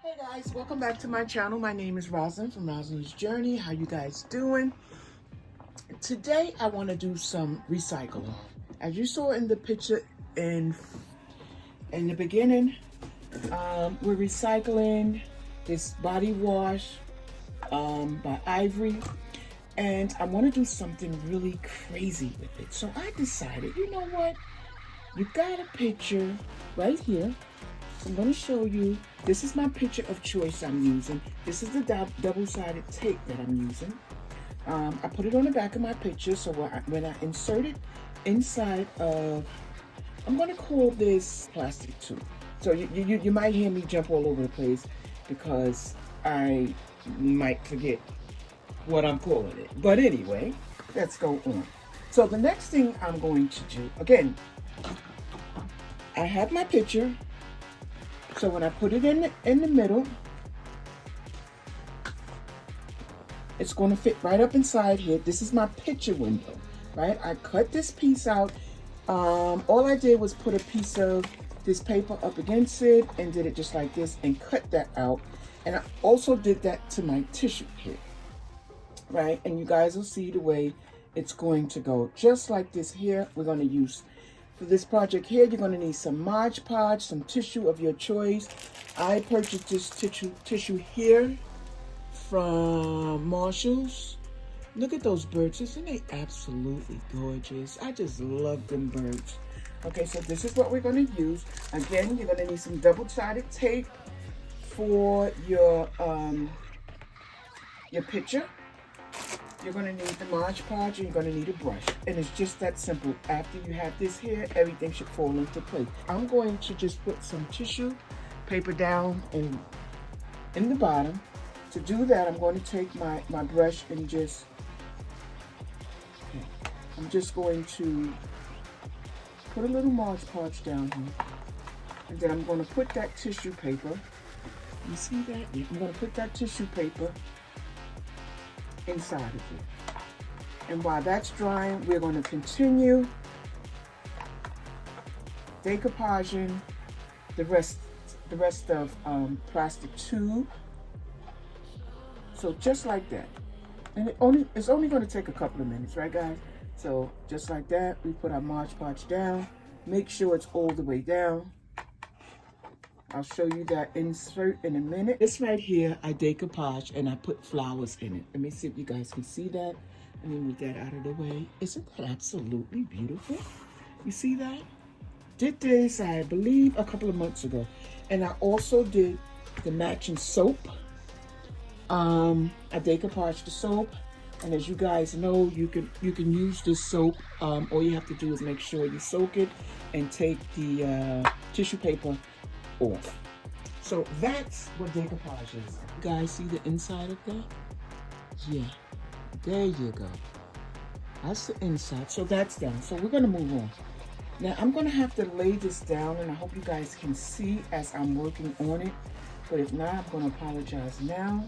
Hey guys, welcome back to my channel. My name is Rosalind from Rosalind's Journey. How you guys doing? Today I want to do some recycling. As you saw in the picture in the beginning, we're recycling this body wash by Ivory, and I want to do something really crazy with it. So I decided, you know what? You got a picture right here. So I'm going to show you, this is my picture of choice I'm using. This is the double-sided tape that I'm using. I put it on the back of my picture, so when I insert it inside of, I'm going to call this plastic tube. So you might hear me jump all over the place because I might forget what I'm calling it. But anyway, let's go on. So the next thing I'm going to do, again, I have my picture. So when I put it in the middle, it's going to fit right up inside here. This is my picture window, right? I cut this piece out. All I did was put a piece of this paper up against it and did it just like this and cut that out. And I also did that to my tissue here, right? And you guys will see the way it's going to go. Just like this here, we're going to use, for this project here, you're going to need some Mod Podge, some tissue of your choice. I purchased this tissue here from Marshall's. Look at those birds. Isn't they absolutely gorgeous? I just love them birds. Okay, so this is what we're going to use. Again, you're going to need some double-sided tape for your picture. You're going to need the Mod Podge and you're going to need a brush. And it's just that simple. After you have this here, everything should fall into place. I'm going to just put some tissue paper down in the bottom. To do that, I'm going to take my brush and just, okay, I'm just going to put a little Mod Podge down here. And then I'm going to put that tissue paper, you see that? Yeah, I'm going to put that tissue paper inside of it. And while that's drying, we're going to continue decoupaging the rest of plastic tube. So just like that. And it's only going to take a couple of minutes, right guys? So just like that, we put our Mod Podge down. Make sure it's all the way down. I'll show you that insert in a minute. This right here, I decoupage and I put flowers in it. Let me see if you guys can see that. Let me move that out of the way. Isn't that absolutely beautiful? You see that? Did this, I believe, a couple of months ago. And I also did the matching soap. I decoupaged the soap. And as you guys know, you can use this soap. All you have to do is make sure you soak it and take the tissue paper off. So that's what decoupage is. You guys see the inside of that? Yeah, there you go. That's the inside. So that's done. So we're gonna move on. Now I'm gonna have to lay this down, and I hope you guys can see as I'm working on it. But if not, I'm gonna apologize now.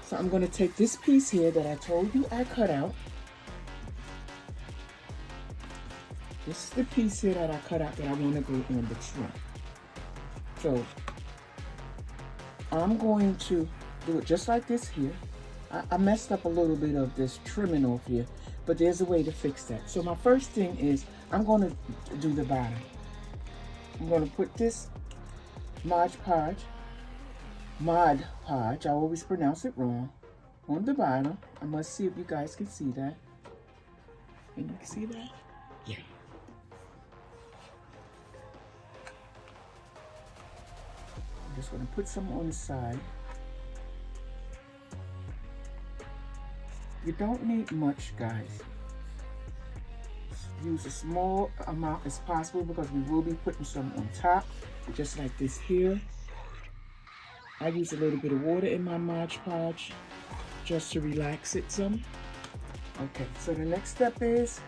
So I'm gonna take this piece here that I told you I cut out. This is the piece here that I cut out that I want to go on the trim. So I'm going to do it just like this here. I messed up a little bit of this trimming off here, but there's a way to fix that. So my first thing is I'm going to do the bottom. I'm going to put this Mod Podge, I always pronounce it wrong, on the bottom. I must see if you guys can see that. Can you see that? Yeah. I'm just going to put some on the side. You don't need much, guys. Use a small amount as possible because we will be putting some on top, just like this here. I use a little bit of water in my Mod Podge just to relax it some. Okay, so the next step is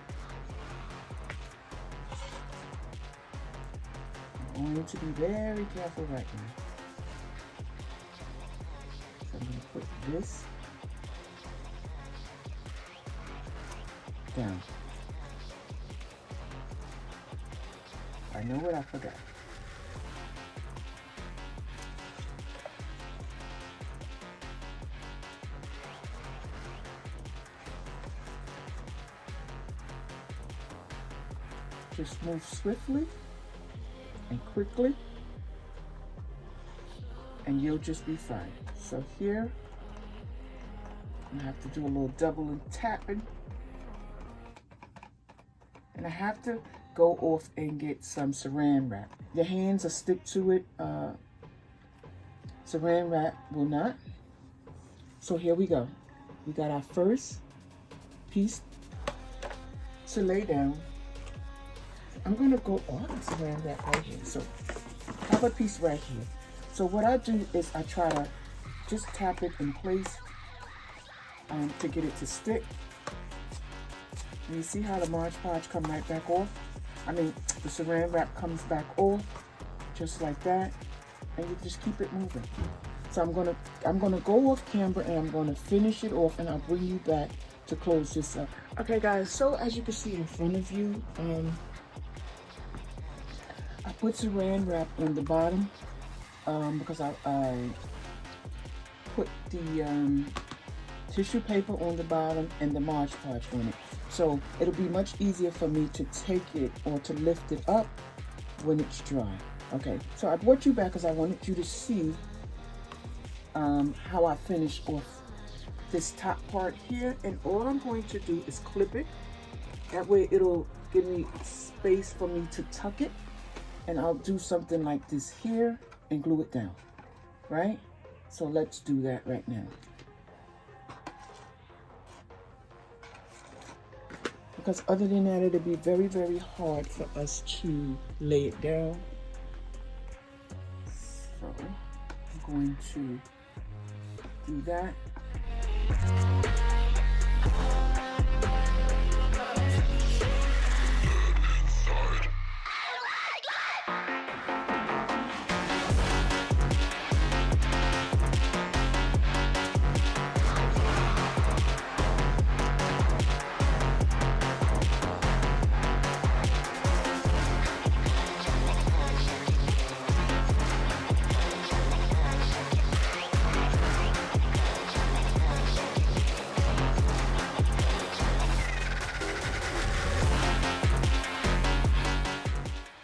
I'm going to be very careful right now. So I'm going to put this down. I know what I forgot. Just move swiftly and quickly, and you'll just be fine. So here, I have to do a little double tapping. And I have to go off and get some saran wrap. Your hands will stick to it. Saran wrap will not. So here we go. We got our first piece to lay down. I'm gonna go on saran wrap right here. So I have a piece right here. So what I do is I try to just tap it in place to get it to stick. And you see how the Mod Podge come right back off? I mean, the saran wrap comes back off, just like that. And you just keep it moving. So I'm gonna go off camera and I'm gonna finish it off, and I'll bring you back to close this up. Okay guys, so as you can see in front of you, I put saran wrap on the bottom because I put the tissue paper on the bottom and the Mod Podge on it. So it'll be much easier for me to take it or to lift it up when it's dry. Okay, so I brought you back because I wanted you to see how I finish off this top part here. And all I'm going to do is clip it. That way it'll give me space for me to tuck it. And I'll do something like this here and glue it down, right? So let's do that right now. Because other than that, it'll be very, very hard for us to lay it down. So I'm going to do that.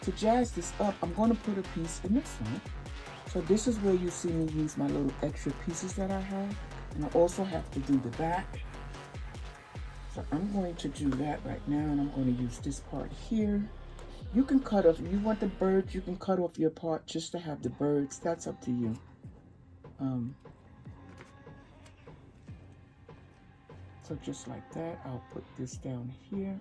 To jazz this up, I'm going to put a piece in the front. So this is where you see me use my little extra pieces that I have. And I also have to do the back. So I'm going to do that right now, and I'm going to use this part here. You can cut off, if you want the birds, you can cut off your part just to have the birds. That's up to you. So just like that, I'll put this down here.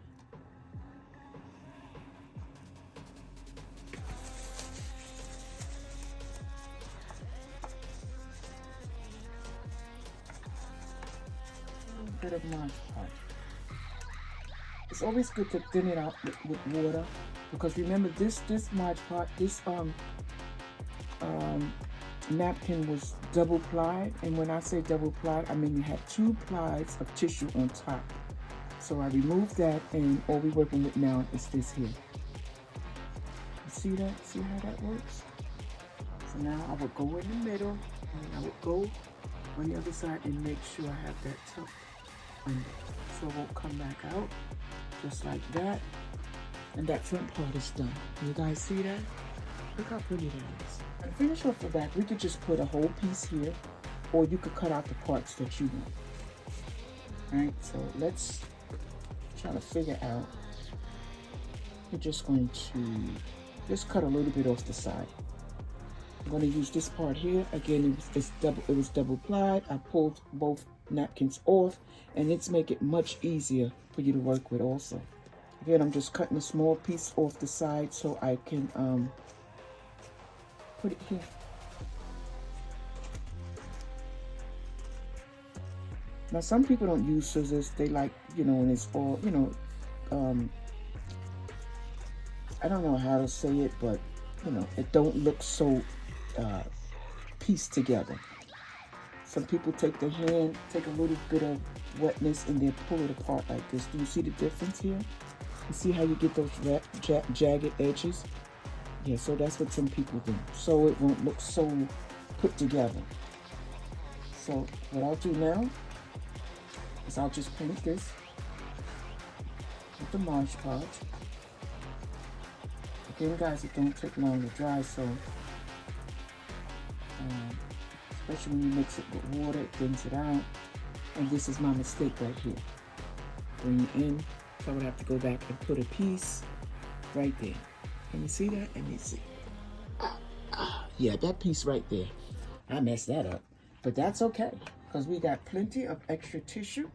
Bit of Mod Podge. It's always good to thin it out with water, because remember this Mod Podge, this napkin was double plied, and when I say double plied, I mean you had 2 plies of tissue on top. So I removed that, and all we're working with now is this here. You see that? See how that works? So now I will go in the middle, and I will go on the other side and make sure I have that tucked. So it won't come back out, just like that. And that front part is done. You guys see that? Look how pretty that is. And to finish off the back, we could just put a whole piece here, or you could cut out the parts that you want. Alright, so let's try to figure out. We're just going to just cut a little bit off the side. I'm going to use this part here. Again, it was double plied. I pulled both napkins off, and it's make it much easier for you to work with also. Again, I'm just cutting a small piece off the side so I can put it here. Now some people don't use scissors. They like, when it's all, I don't know how to say it, but it don't look so pieced together. Some people take their hand, take a little bit of wetness, and then pull it apart like this. Do you see the difference here? You see how you get those jagged edges? Yeah, so that's what some people do. So it won't look so put together. So what I'll do now is I'll just paint this with the Mod Podge. Again, guys, it don't take long to dry, so especially when you mix it with water, it thins it out. And this is my mistake right here. Bring it in, so I would have to go back and put a piece right there. Can you see that? Let me see. Yeah, that piece right there. I messed that up, but that's okay because we got plenty of extra tissue.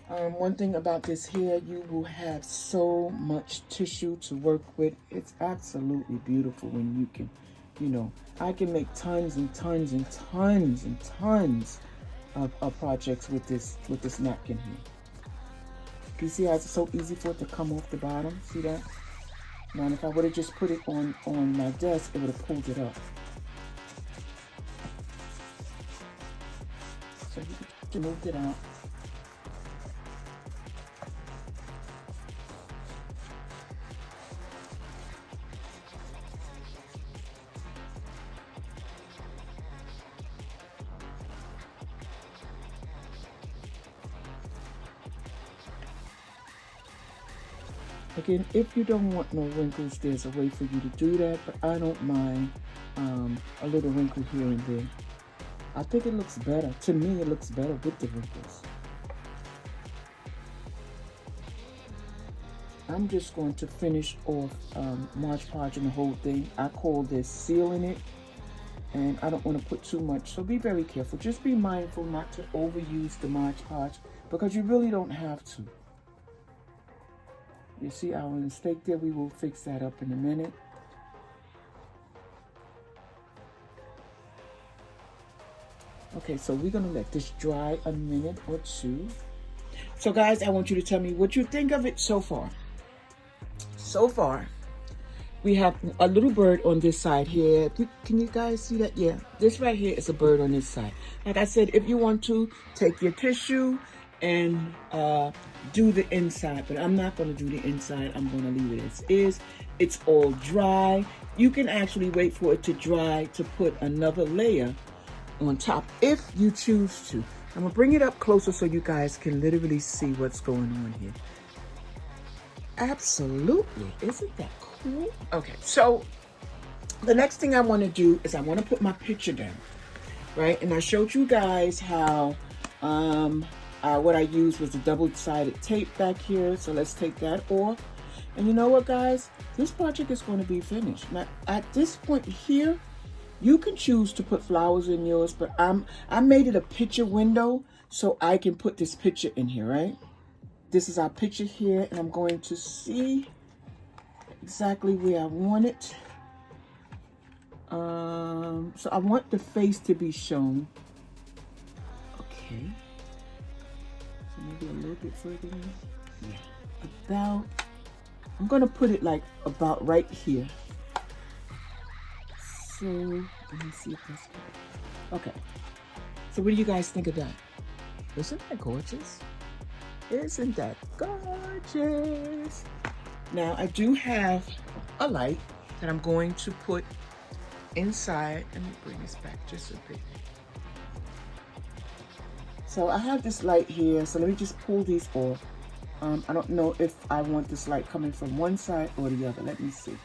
One thing about this here, you will have so much tissue to work with. It's absolutely beautiful when you can, you know, I can make tons and tons and tons and tons of projects with this napkin here. You see how it's so easy for it to come off the bottom? See that? Now, if I would have just put it on my desk, it would have pulled it up. So you can move it out. Again, if you don't want no wrinkles, there's a way for you to do that, but I don't mind a little wrinkle here and there. I think it looks better. To me, it looks better with the wrinkles. I'm just going to finish off Mod Podge and the whole thing. I call this sealing it, and I don't want to put too much, so be very careful. Just be mindful not to overuse the Mod Podge because you really don't have to. You see our mistake there? We will fix that up in a minute. Okay, so we're gonna let this dry a minute or two. So guys, I want you to tell me what you think of it so far. So far, we have a little bird on this side here. Can you guys see that? Yeah, this right here is a bird on this side. Like I said, if you want to, take your tissue and do the inside, but I'm not going to do the inside. I'm going to leave it as is. It's all dry. You can actually wait for it to dry to put another layer on top if you choose to. I'm going to bring it up closer so you guys can literally see what's going on here. Absolutely. Isn't that cool? Okay, so the next thing I want to do is I want to put my picture down, right? And I showed you guys how what I used was a double-sided tape back here. So let's take that off. And you know what, guys? This project is going to be finished. Now, at this point here, you can choose to put flowers in yours, but I made it a picture window so I can put this picture in here, right? This is our picture here, and I'm going to see exactly where I want it. So I want the face to be shown. Okay. So maybe a little bit further in. Yeah. I'm going to put it like about right here. So, let me see if that's good. Okay. So what do you guys think of that? Isn't that gorgeous? Isn't that gorgeous? Now, I do have a light that I'm going to put inside. Let me bring this back just a bit. So I have this light here. So let me just pull these off. I don't know if I want this light coming from one side or the other. Let me see.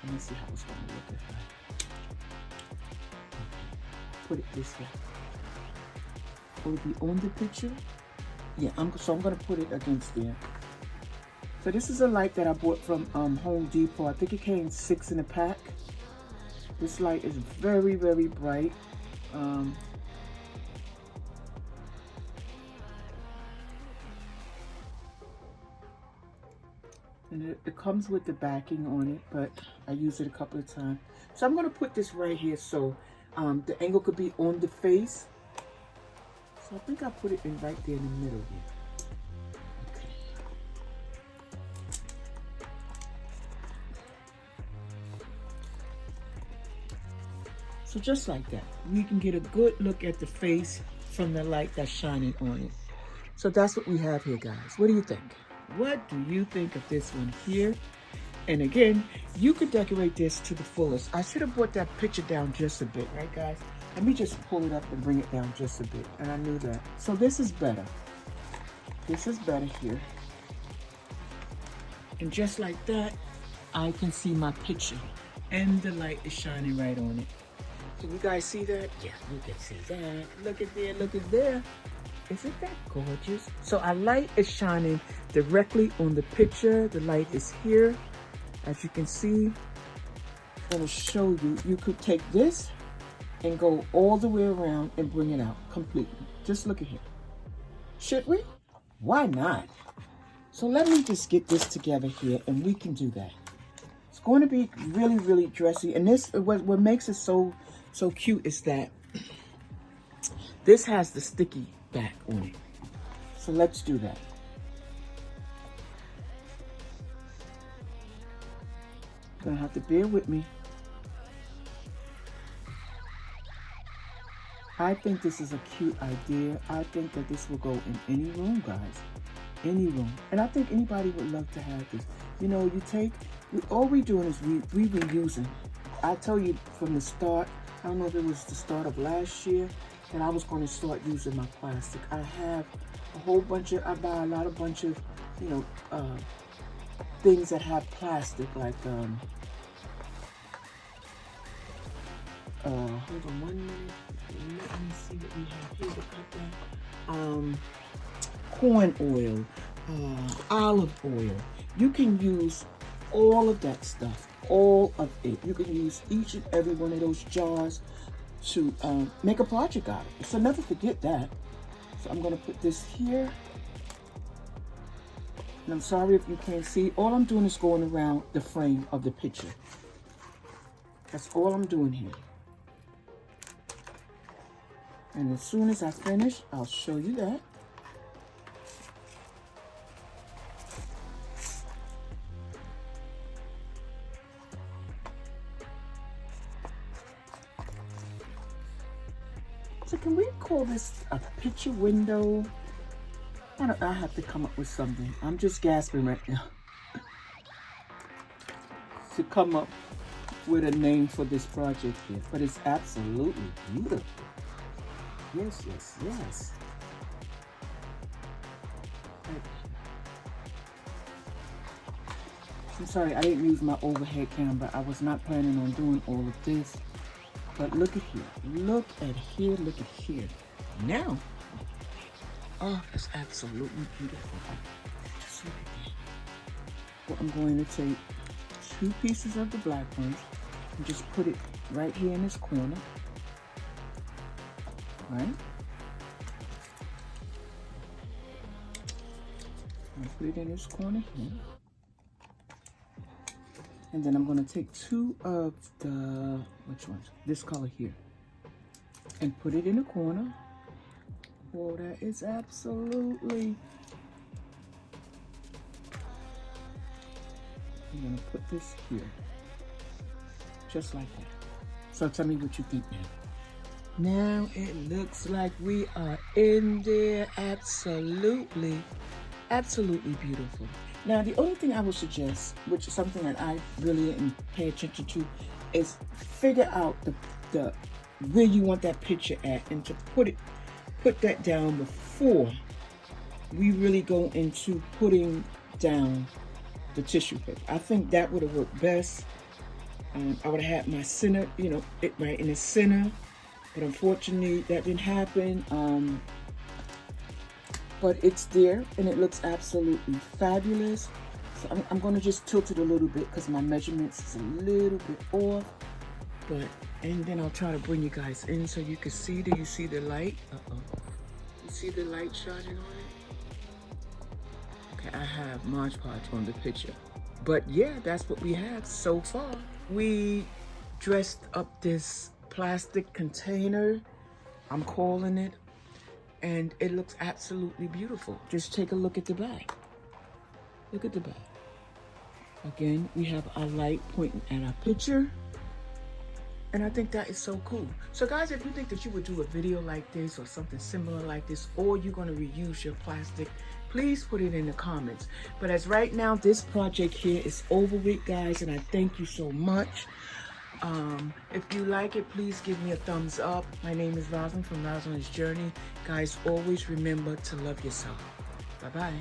Let me see how it's going to look if I put it this way. Will it be on the picture? Yeah, so I'm going to put it against there. So this is a light that I bought from Home Depot. I think it came 6 in a pack. This light is very, very bright. And it comes with the backing on it, but I used it a couple of times. So I'm going to put this right here so the angle could be on the face. So I think I put it in right there in the middle here. Okay. So just like that, we can get a good look at the face from the light that's shining on it. So that's what we have here, guys. What do you think? What do you think of this one here? And again, you could decorate this to the fullest. I should have brought that picture down just a bit, right, guys? Let me just pull it up and bring it down just a bit. And I knew that. So this is better. This is better here. And just like that, I can see my picture. And the light is shining right on it. Can you guys see that? Yeah, you can see that. Look at there, look at there. Isn't that gorgeous? So our light is shining directly on the picture. The light is here. As you can see, I'm gonna show you. You could take this and go all the way around and bring it out completely. Just look at here. Should we? Why not? So let me just get this together here and we can do that. It's going to be really, really dressy. And this, what makes it so cute is that this has the sticky back on it. So let's do that. Gonna have to bear with me. I think this is a cute idea. I think that this will go in any room, guys. Any room. And I think anybody would love to have this. You know, you take, all we're doing is we reusing. I tell you from the start, I don't know if it was the start of last year, that I was going to start using my plastic. I have a whole bunch of, I buy a bunch of, you know, things that have plastic, like, hold on 1 minute. Let me see what we have here to cut that. Corn oil, olive oil. You can use all of that stuff, all of it. You can use each and every one of those jars to make a project out of it. So never forget that. So I'm gonna put this here. And I'm sorry if you can't see. All I'm doing is going around the frame of the picture. That's all I'm doing here. And as soon as I finish, I'll show you that. So can we call this a picture window? I have to come up with something. I'm just gasping right now to come up with a name for this project here. But it's absolutely beautiful. Yes, yes, yes. I'm sorry, I didn't use my overhead camera. I was not planning on doing all of this. But look at here. Look at here. Look at here. Now. Oh, that's absolutely beautiful. Just look at that. Well, I'm going to take 2 pieces of the black ones and just put it right here in this corner. Right? I'll put it in this corner here. And then I'm going to take 2 of the, which ones? This color here. And put it in the corner. Oh, that is absolutely. I'm going to put this here. Just like that. So tell me what you think now. Now it looks like we are in there. Absolutely, absolutely beautiful. Now the only thing I would suggest, which is something that I really didn't pay attention to, is figure out the where you want that picture at, and to put that down before we really go into putting down the tissue paper. I think that would have worked best. I would have had my center, you know, it right in the center. But unfortunately, that didn't happen. But it's there, and it looks absolutely fabulous. So I'm going to just tilt it a little bit because my measurements is a little bit off. And then I'll try to bring you guys in so you can see. Do you see the light? You see the light shining on it? Okay, I have Mod Podge on the picture. But yeah, that's what we have so far. We dressed up this plastic container, I'm calling it, and it looks absolutely beautiful. Just take a look at the back. Look at the back. Again, we have our light pointing at our picture, and I think that is so cool. So guys, if you think that you would do a video like this or something similar like this, or you're going to reuse your plastic, please put it in the comments. But as right now, this project here is over with, guys, and I thank you so much. If you like it, please give me a thumbs up. My name is Rosalind from Rosalind's Journey. Guys, always remember to love yourself. Bye-bye.